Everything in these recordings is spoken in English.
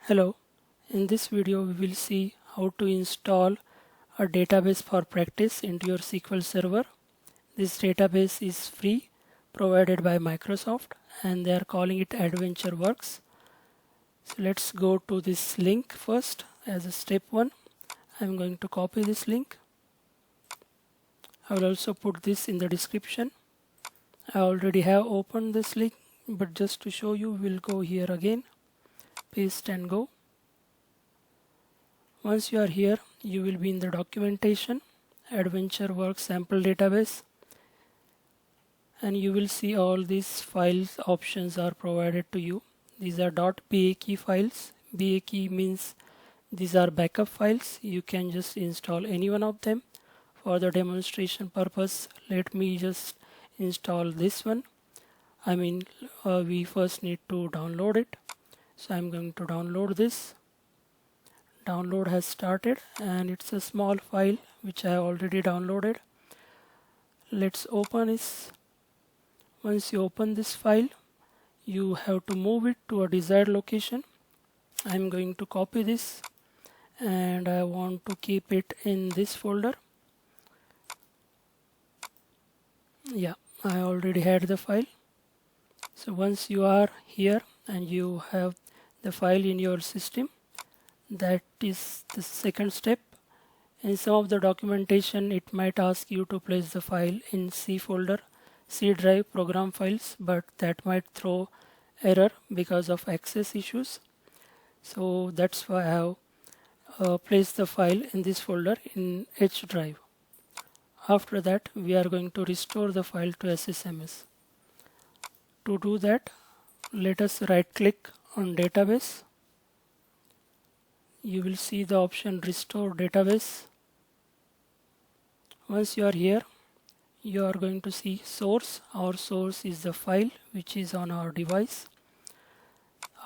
Hello, in this video we will see how to install a database for practice into your SQL server. This database is free, provided by Microsoft, and they are calling it AdventureWorks. So let's go to this link first. As a step 1, I'm going to copy this link. I will also put this in the description. I already have opened this link, but just to show you, we'll go here again, paste and go. Once you are here, you will be in the documentation, AdventureWorks sample database, and you will see all these files options are provided to you. These are .bak files. Bak means these are backup files. You can just install any one of them. For the demonstration purpose, let me just install this one. We first need to download it. So I'm going to download this. Download has started and it's a small file which I have already downloaded. Let's open this. Once you open this file, you have to move it to a desired location. I'm going to copy this and I want to keep it in this folder. Yeah, I already had the file. So once you are here and you have the file in your system, that is the second step. In some of the documentation, it might ask you to place the file in C folder, C drive, program files, but that might throw error because of access issues. So that's why I have placed the file in this folder in H drive. After that, we are going to restore the file to SSMS. To do that, let us right click on database. You will see the option restore database. Once you are here, you are going to see source. Our source is the file which is on our device.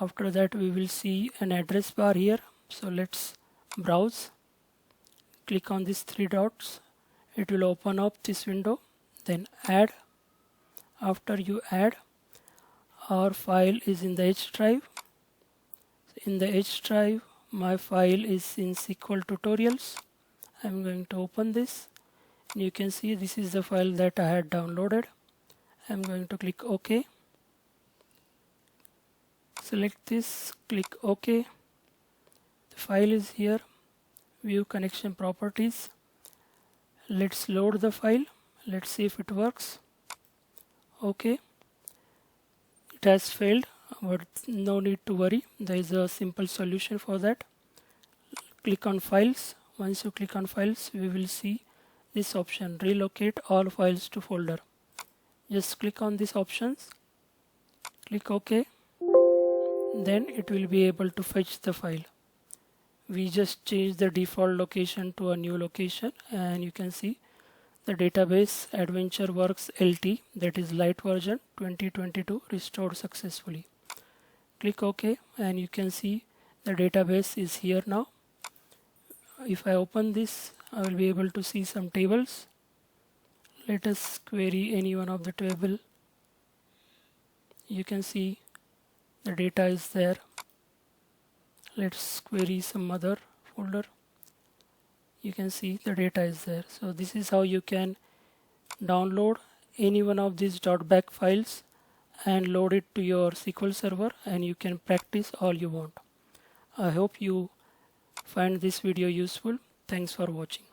After that, we will see an address bar here. So let's browse. Click on these three dots. It will open up this window. Then add. After you add, our file is in the H drive. In the H drive, my file is in SQL tutorials. I'm going to open this. You can see this is the file that I had downloaded. I'm going to click OK. Select this, click OK. The file is here. View connection properties. Let's load the file. Let's see if it works. OK. It has failed, but no need to worry. There is a simple solution for that. Click on files. Once you click on files, we will see this option, relocate all files to folder. Just click on these options. Click OK. Then it will be able to fetch the file. We just change the default location to a new location, and you can see the database AdventureWorks LT, that is light version 2022, restored successfully. Click OK and you can see the database is here now. If I open this, I will be able to see some tables. Let us query any one of the table. You can see the data is there. Let's query some other folder. You can see the data is there. So this is how you can download any one of these .back files and load it to your SQL server, and you can practice all you want. I hope you find this video useful. Thanks for watching.